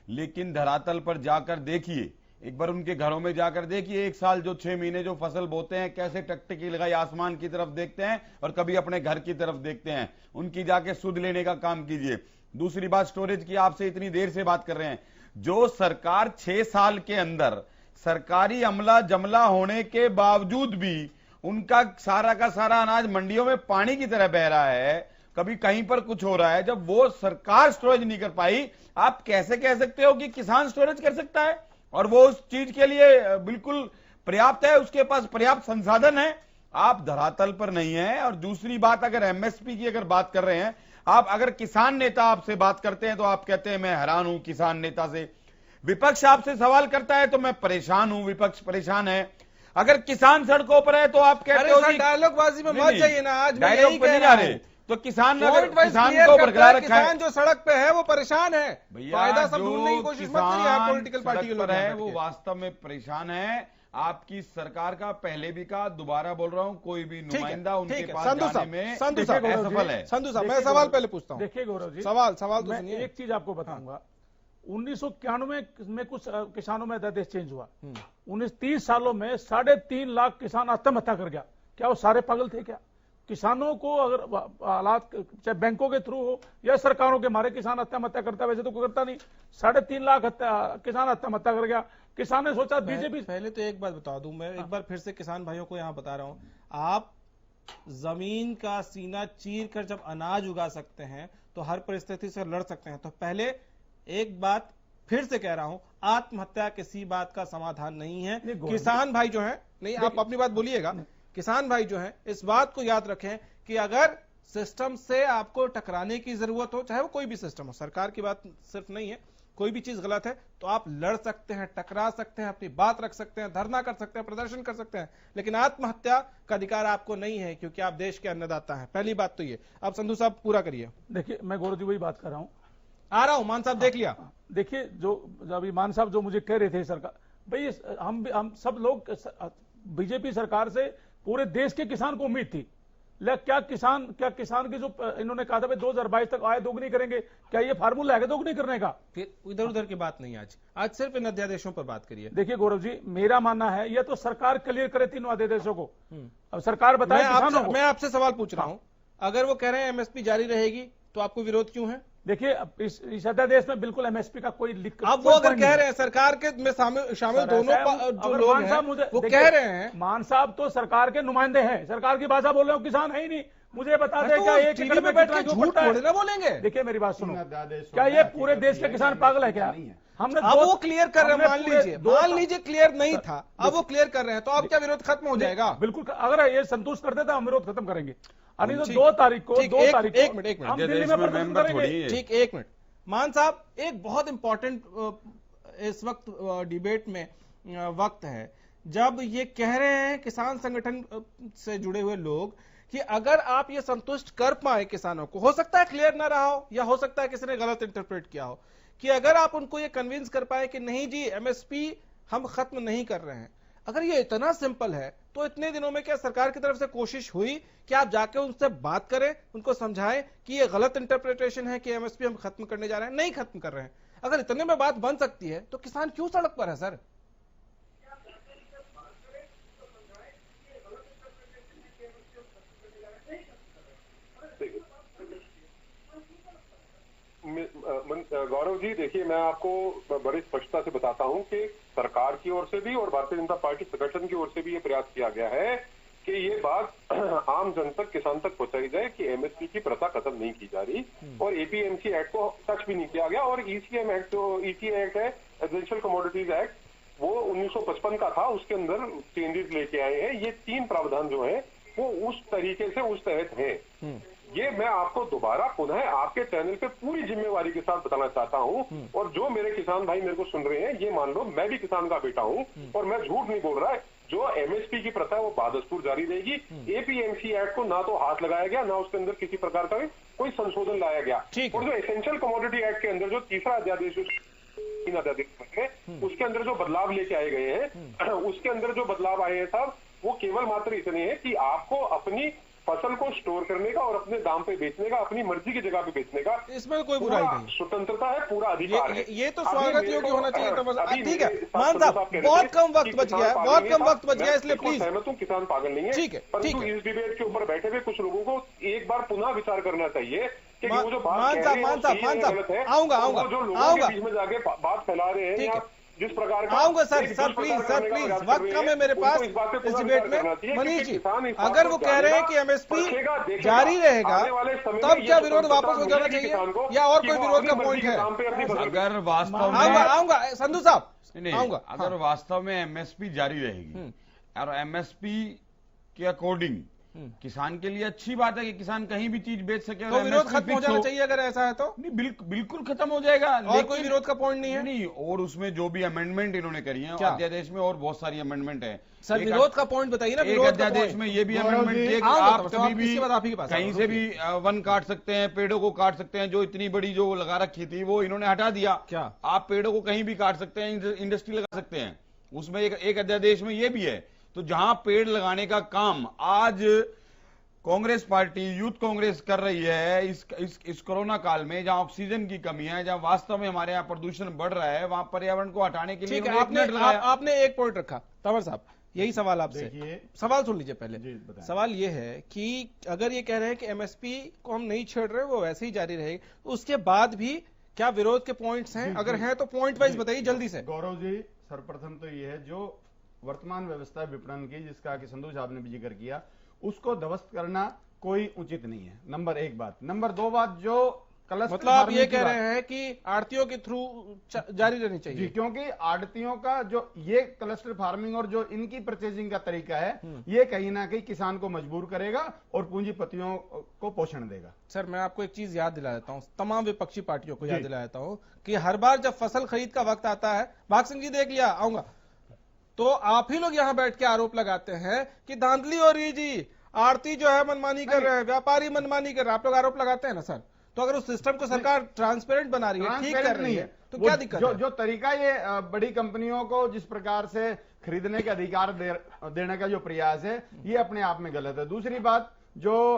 लेकिन धरातल पर जाकर देखिए, एक बार उनके घरों में जाकर देखिए, एक साल जो 6 महीने जो फसल बोते हैं, कैसे टकटकी लगाई आसमान की तरफ देखते हैं और कभी अपने घर की तरफ देखते हैं। उनकी जाके सुध लेने का काम कीजिए। दूसरी बात, स्टोरेज की आपसे इतनी देर से बात कर रहे हैं, जो सरकार 6 साल के अंदर सरकारी अमला जमला होने के बावजूद भी उनका सारा का सारा अनाज मंडियों में पानी की तरह बह रहा है, कभी कहीं पर कुछ हो रहा है, जब वो सरकार स्टोरेज नहीं कर पाई, आप कैसे कह सकते हो कि किसान स्टोरेज कर सकता है? और वो उस चीज के लिए बिल्कुल पर्याप्त है, उसके पास पर्याप्त संसाधन है। आप धरातल पर नहीं है। और दूसरी बात, अगर एमएसपी की अगर बात कर रहे हैं आप, अगर किसान नेता आपसे बात करते हैं तो आप कहते हैं मैं हैरान हूं किसान नेता से। विपक्ष आपसे सवाल करता है तो मैं परेशान हूं, विपक्ष परेशान है। अगर किसान सड़कों पर है तो आप कहते हो डायलॉग बाजी में मत जाइए ना, आज डायलॉग पर नहीं जा रहे। तो किसान को बरकरार रखा है, किसान जो सड़क पे है वो परेशान है, फायदा सब ढूंढने की कोशिश मत करिए पॉलिटिकल पार्टी पर है, वो वास्तव में परेशान है। आपकी सरकार का पहले भी कहा, दोबारा बोल रहा हूं, कोई भी नुमाइंदा उनके पास जाने में असफल है। संधू साहब मैं सवाल पहले पूछता हूं। देखिए गौरव जी, सवाल तो मैं एक चीज आपको बताऊंगा। 1991 में कुछ किसानों में अध्यादेश चेंज हुआ, 30 सालों में 3.5 लाख किसान आत्महत्या कर गया। क्या वो सारे पागल थे क्या? किसानों को अगर हालात चाहे बैंकों के थ्रू हो या सरकारों के मारे किसान आत्महत्या करता है, वैसे तो कोई करता नहीं। 3.5 लाख किसान आत्महत्या कर गया। किसान ने सोचा बीजेपी। पहले तो एक बात बता दूं मैं, एक बार फिर से किसान भाइयों को यहां बता रहा हूं, आप जमीन का सीना चीर कर जब अनाज उगा सकते हैं तो हर परिस्थिति से लड़ सकते हैं। तो पहले एक बात फिर से कह रहा हूं, आत्महत्या किसी बात का समाधान नहीं है। किसान भाई जो है, नहीं आप अपनी बात बोलिएगा, किसान भाई जो है इस बात को याद रखें कि अगर सिस्टम से आपको टकराने की जरूरत हो, चाहे वो कोई भी सिस्टम हो, सरकार की बात सिर्फ नहीं है, कोई भी चीज गलत है तो आप लड़ सकते हैं, टकरा सकते हैं, अपनी बात रख सकते हैं, धरना कर सकते हैं, प्रदर्शन कर सकते हैं, लेकिन आत्महत्या का अधिकार आपको नहीं है, क्योंकि आप देश के अन्नदाता हैं। पहली बात तो ये। अब संधू साहब पूरा करिए। देखिए मैं गौरव जी वही बात कर रहा हूं, आ रहा हूं। मान साहब देख लिया। देखिए जो अभी मान साहब जो मुझे कह रहे थे, सरकार भाई हम सब लोग बीजेपी सरकार से पूरे देश के किसान को उम्मीद थी, क्या किसान की जो इन्होंने कहा था 2022 तक आय दोगुनी करेंगे, क्या ये फार्मूला है दोगुनी करने का? फिर इधर उधर की बात नहीं, आज सिर्फ इन अध्यादेशों पर बात करिए। देखिए गौरव जी, मेरा मानना है या तो सरकार क्लियर करे तीनों अध्यादेशों को। अब सरकार बताए किसानों को। मैं आपसे सवाल पूछ रहा हूं, अगर वो कह रहे हैं एमएसपी जारी रहेगी तो आपको विरोध क्यों है? देखिए इस अध्यादेश में बिल्कुल एमएसपी का कोई लिख, अब वो अगर कह रहे हैं सरकार के में शामिल दोनों जो लोग हैं वो कह रहे हैं, मान साहब तो सरकार के नुमाइंदे हैं, सरकार की भाषा बोल रहे हो, किसान है ही नहीं। मुझे बता दें क्या एक टीवी में बैठ के झूठ थोड़ी ना बोलेंगे। देखिए मेरी बात सुनो, क्या ये पूरे देश के किसान पागल है क्या? हमने अब वो क्लियर कर रहे हैं, मान दो- लीजिए क्लियर नहीं था, अब वो क्लियर कर रहे हैं, तो अब क्या विरोध खत्म हो जाएगा? बिल्कुल, अगर ये संतुष्ट कर देता हम विरोध खत्म करेंगे। अरे तो ठीक, 2 तारीख को ठीक, 2 तारीख को एक मिनट हम दिल्ली अध्यादेश में में प्रदर्शन मेंबर थोड़ी करेंगे। है। ठीक, एक मिनट। मान साहब, एक बहुत इंपॉर्टेंट इस वक्त डिबेट में वक्त है जब ये कह रहे हैं किसान संगठन से जुड़े हुए लोग कि अगर आप ये संतुष्ट कर पाए किसानों को, हो सकता है क्लियर ना रहा हो या हो सकता है किसी ने गलत इंटरप्रेट किया हो, कि अगर आप उनको ये कन्विंस कर पाए कि नहीं जी एमएसपी हम खत्म नहीं कर रहे हैं, अगर ये इतना सिंपल है तो इतने दिनों में क्या सरकार की तरफ से कोशिश हुई कि आप जाके उनसे बात करें, उनको समझाएं कि ये गलत इंटरप्रिटेशन है कि एमएसपी हम खत्म करने जा रहे हैं? नहीं खत्म कर रहे हैं। अगर इतने में बात बन सकती है तो किसान क्यों सड़क पर है सर? गौरव जी, देखिए, मैं आपको बड़ी स्पष्टता से बताता हूं कि सरकार की ओर से भी और भारतीय जनता पार्टी संगठन की ओर से भी ये प्रयास किया गया है कि ये बात आम जन तक, किसान तक पहुंचाई जाए कि एमएसपी की प्रथा खत्म नहीं की जा रही और एपीएमसी एक्ट को टच भी नहीं किया गया। और ईसीएम एक्ट, जो ईसी एक्ट है, एसेंशियल कमोडिटीज एक्ट, वो 1955 का था, उसके अंदर चेंजेस लेके आए हैं। ये 3 प्रावधान जो है वो उस तरीके से उस तहत है। ये मैं आपको दोबारा पुनः आपके चैनल पे पूरी जिम्मेवारी के साथ बताना चाहता हूं, और जो मेरे किसान भाई मेरे को सुन रहे हैं, ये मान लो मैं भी किसान का बेटा हूं और मैं झूठ नहीं बोल रहा है। जो एमएसपी की प्रथा है वो बादस्तूर जारी रहेगी। एपीएमसी एक्ट को ना तो हाथ लगाया गया, ना उसके अंदर किसी प्रकार का कोई संशोधन लाया गया। और जो एसेंशियल कमोडिटी एक्ट के अंदर जो तीसरा अध्यादेश, 3 अध्यादेश है, उसके अंदर जो बदलाव लेके आए गए हैं, उसके अंदर जो बदलाव आए हैं साहब, वो केवल मात्र इतने हैं कि आपको अपनी फसल को स्टोर करने का और अपने दाम पे बेचने का, अपनी मर्जी की जगह पे बेचने का, इसमें कोई बुराई नहीं, स्वतंत्रता है, पूरा अधिकार है। ये तो स्वागत योग्य होना चाहिए। ठीक है मान साहब, बहुत कम वक्त बच गया है, बहुत कम वक्त बच गया, इसलिए प्लीज। सहमत हूँ, किसान पागल नहीं है, ठीक है, परंतु इस डिबेट के ऊपर बैठे हुए कुछ लोगों को एक बार पुनः विचार करना चाहिए कि वो जो बात कह रहे हैं वो सही है, गलत है। आऊंगा जो लोगों के बीच में जाके बात फैला रहे हैं या जिस प्रकार का, आऊंगा सर प्लीज वक्त कम है मेरे पास इस डिबेट में। मनीष जी, अगर वो कह रहे हैं कि एमएसपी जारी रहेगा, तब क्या विरोध वापस हो जाना चाहिए या और कोई विरोध का पॉइंट है? अगर वास्तव में आऊंगा संधू साहब, आऊंगा। अगर वास्तव में एमएसपी जारी रहेगी और एमएसपी के अकॉर्डिंग किसान के लिए अच्छी बात है कि किसान कहीं भी चीज बेच सके, तो विरोध खत्म हो जाना चाहिए अगर ऐसा है तो? नहीं, बिल्कुल खत्म हो जाएगा, और कोई विरोध का पॉइंट नहीं है। नहीं, और उसमें जो भी अमेंडमेंट इन्होंने करी है अध्यादेश में, और बहुत सारी अमेंडमेंट है सर, विरोध का पॉइंट बताइए ना। एक अध्यादेश में ये भी अमेंडमेंट किया कि आप कभी भी कहीं से भी वन काट सकते हैं, पेड़ों को काट सकते हैं। जो इतनी बड़ी जो लगा रखी थी वो इन्होंने हटा दिया। क्या आप पेड़ों को कहीं भी काट सकते हैं, इंडस्ट्री लगा सकते हैं, उसमें एक अध्यादेश में ये भी है। तो जहां पेड़ लगाने का काम आज कांग्रेस पार्टी, यूथ कांग्रेस कर रही है इस कोरोना काल में, जहां ऑक्सीजन की कमी है, जहां वास्तव में हमारे यहाँ प्रदूषण बढ़ रहा है, वहां पर्यावरण को हटाने के लिए आपने एक पॉइंट रखा। तंवर साहब, यही सवाल आपसे, सवाल सुन लीजिए पहले। सवाल ये है कि अगर ये कह रहे हैं कि एमएसपी को हम नहीं छेड़ रहे, वो वैसे ही जारी रहेगी, तो उसके बाद भी क्या विरोध के पॉइंट्स हैं? अगर हैं तो पॉइंट वाइज बताइए जल्दी से। गौरव जी, सर्वप्रथम तो ये है, जो वर्तमान व्यवस्था विपणन की, जिसका कि संधू साहब ने भी जिक्र किया, उसको ध्वस्त करना कोई उचित नहीं है। नंबर 1 बात। नंबर 2 बात, जो क्लस्टर, मतलब आप ये कह रहे हैं कि आड़तियों के थ्रू जारी रहनी चाहिए? जी, क्योंकि आड़तियों का जो ये क्लस्टर फार्मिंग और जो इनकी परचेजिंग का तरीका है, ये कहीं ना कहीं किसान को मजबूर करेगा और पूंजीपतियों को पोषण देगा। सर, मैं आपको एक चीज याद दिला देता हूं, तमाम विपक्षी पार्टियों को याद दिला देता हूं कि हर बार जब फसल खरीद का वक्त आता है, भाग सिंह जी देख लिया, आऊंगा, तो आप ही लोग यहां बैठ के आरोप लगाते हैं कि धांधली हो रही जी, आड़ती जो है मनमानी कर रहे हैं, व्यापारी मनमानी कर रहे हैं, आप लोग आरोप लगाते हैं ना सर। तो अगर उस सिस्टम को सरकार ट्रांसपेरेंट बना रही है, ठीक कर रही है, तो क्या दिक्कत है? जो तरीका ये बड़ी कंपनियों को जिस प्रकार से खरीदने के अधिकार देने का जो प्रयास है, ये अपने आप में गलत है। दूसरी बात, जो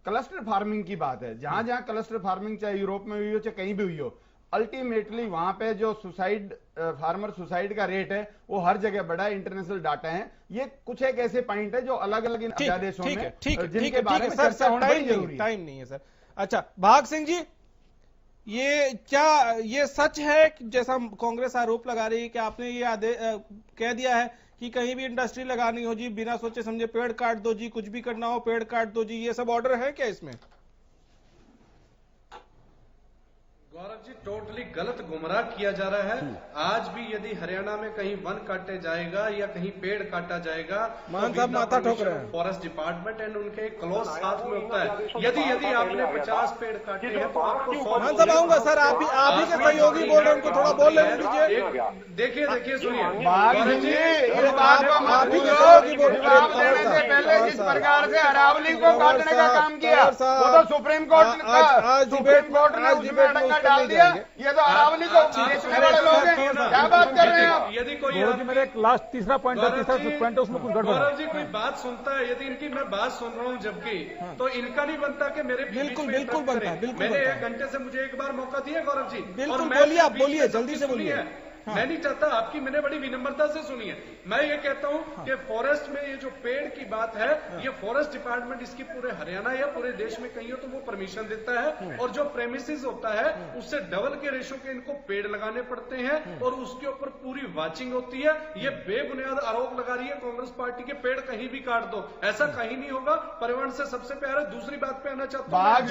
क्लस्टर फार्मिंग की बात है, जहां जहां क्लस्टर फार्मिंग चाहे यूरोप में हुई हो चाहे कहीं भी हुई हो, अल्टीमेटली वहां पे जो सुसाइड, फार्मर सुसाइड का रेट है वो हर जगह बढ़ा है। इंटरनेशनल डाटा है। ये कुछ एक ऐसे पॉइंट है जो अलग अलग इन अध्यादेशों में, जिनके बारे में चर्चा होना बड़ी जरूरी है। टाइम नहीं है सर। अच्छा, भाग सिंह जी, ये क्या ये सच है कि जैसा कांग्रेस आरोप लगा रही है कि आपने ये कह दिया है कि कहीं भी इंडस्ट्री लगानी हो जी, बिना सोचे समझे पेड़ काट दो जी, कुछ भी करना हो पेड़ काट दो जी, ये सब ऑर्डर है क्या इसमें? गौरव जी टोटली गलत गुमराह किया जा रहा है। आज भी यदि हरियाणा में कहीं वन काटे जाएगा या कहीं पेड़ काटा जाएगा, मान साहब माथा ठोक रहे हैं। फॉरेस्ट डिपार्टमेंट एंड उनके क्लोज साथ में होता है। यदि आपने 50 पेड़ काटे हैं तो आपको 100। मान साहब आऊंगा सर, आप ही के सहयोगी बोल रहे हैं, उनको थोड़ा बोल लेने दीजिए। देखिए सुनिए, ये बात को आप ही के सहयोगी बोल रहे हैं। देने से पहले जिस प्रकार से अरावली को काटने का काम किया वो तो सुप्रीम कोर्ट ने डाल दिया। ये तो अरावली को बेचने वाले लोग हैं, क्या बात कर रहे हैं आप? यदि कोई गौरव जी मेरा एक लास्ट तीसरा पॉइंट है, तीसरा पॉइंट है, उसमें कुछ गड़बड़ है। गौरव जी कोई बात सुनता है, यदि इनकी मैं बात सुन रहा हूँ जबकि तो इनका नहीं बनता कि मेरे बिल्कुल बनता है, बिल्कुल मैंने बनता है। 1 घंटे से मुझे एक बार मौका दिया गौरव जी, बिल्कुल और मैं बोलिए, आप बीच में बोलिए, सबकी जल्दी से सुनी बोलिए। है। मैं नहीं चाहता, आपकी मैंने बड़ी विनम्रता से सुनी है। मैं ये कहता हूँ कि फॉरेस्ट में ये जो पेड़ की बात है, ये फॉरेस्ट डिपार्टमेंट इसकी पूरे हरियाणा या पूरे देश में कहीं हो तो वो परमिशन देता है, और जो प्रेमिसेस होता है उससे डबल के रेशो के इनको पेड़ लगाने पड़ते हैं और उसके ऊपर पूरी वॉचिंग होती है। ये बेबुनियाद आरोप लगा रही है कांग्रेस पार्टी के पेड़ कहीं भी काट दो, ऐसा कहीं नहीं होगा। पर्यावरण से सबसे प्यारा दूसरी बात पे आना चाहता हूँ,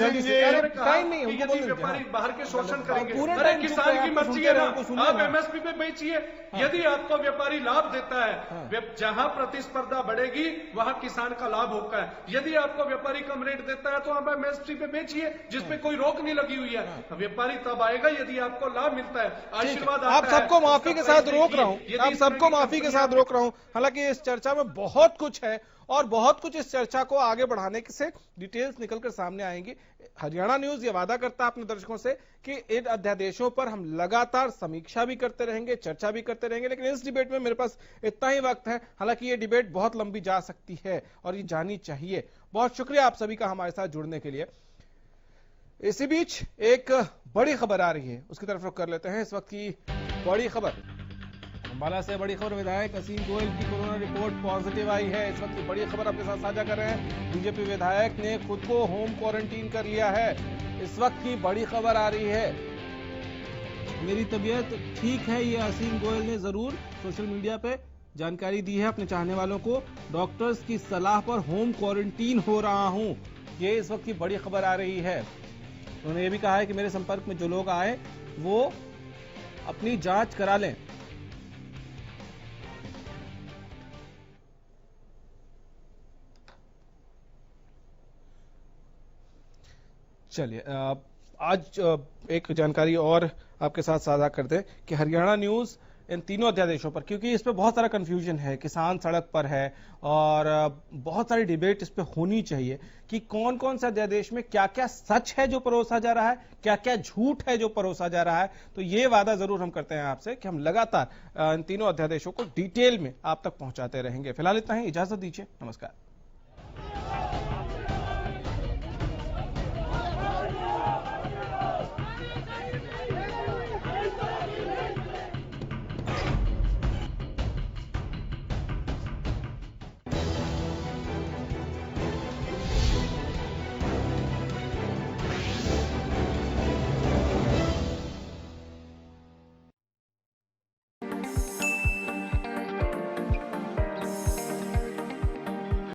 यदि व्यापारी बाहर के शोषण करेंगे, अरे किसान की मर्जी है ना, आप एमएसपी पे बेचिए। यदि आपको व्यापारी लाभ देता है, जहां प्रतिस्पर्धा बढ़ेगी वहां किसान का लाभ होता है। यदि आपको व्यापारी कम रेट देता है तो आप एमएसपी पे बेचिए, जिसपे कोई रोक नहीं लगी हुई है। व्यापारी तब आएगा यदि आपको लाभ मिलता है, आशीर्वाद। आप सबको माफी के साथ रोक रहा हूँ, आप सबको माफी के साथ रोक रहा हूँ। हालांकि इस चर्चा में बहुत कुछ है और बहुत कुछ इस चर्चा को आगे बढ़ाने से डिटेल्स निकलकर सामने आएंगी। हरियाणा न्यूज ये वादा करता है अपने दर्शकों से कि इन अध्यादेशों पर हम लगातार समीक्षा भी करते रहेंगे, चर्चा भी करते रहेंगे, लेकिन इस डिबेट में मेरे पास इतना ही वक्त है। हालांकि ये डिबेट बहुत लंबी जा सकती है और ये जानी चाहिए। बहुत शुक्रिया आप सभी का हमारे साथ जुड़ने के लिए। इसी बीच एक बड़ी खबर आ रही है, उसकी तरफ रुख कर लेते हैं। इस वक्त की बड़ी खबर अंबाला से बड़ी खबर, विधायक असीम गोयल की कोरोना रिपोर्ट पॉजिटिव आई है। इस वक्त की बड़ी खबर आपके साथ साझा कर रहे हैं। बीजेपी विधायक ने खुद को होम क्वारंटीन कर लिया है। इस वक्त की बड़ी खबर आ रही है। मेरी तबीयत ठीक है, ये असीम गोयल ने जरूर सोशल मीडिया पे जानकारी दी है अपने चाहने वालों को। डॉक्टर्स की सलाह पर होम क्वारंटीन हो रहा हूं, ये इस वक्त की बड़ी खबर आ रही है। उन्होंने ये भी कहा है कि मेरे संपर्क में जो लोग आए वो अपनी जांच करा लें। चलिए आज एक जानकारी और आपके साथ साझा कर दें कि हरियाणा न्यूज इन तीनों अध्यादेशों पर, क्योंकि इस पे बहुत सारा कंफ्यूजन है, किसान सड़क पर है और बहुत सारी डिबेट इस पे होनी चाहिए कि कौन कौन से अध्यादेश में क्या क्या सच है जो परोसा जा रहा है, क्या क्या झूठ है जो परोसा जा रहा है। तो ये वादा जरूर हम करते हैं आपसे कि हम लगातार इन तीनों अध्यादेशों को डिटेल में आप तक पहुंचाते रहेंगे। फिलहाल इतना ही, इजाजत दीजिए, नमस्कार।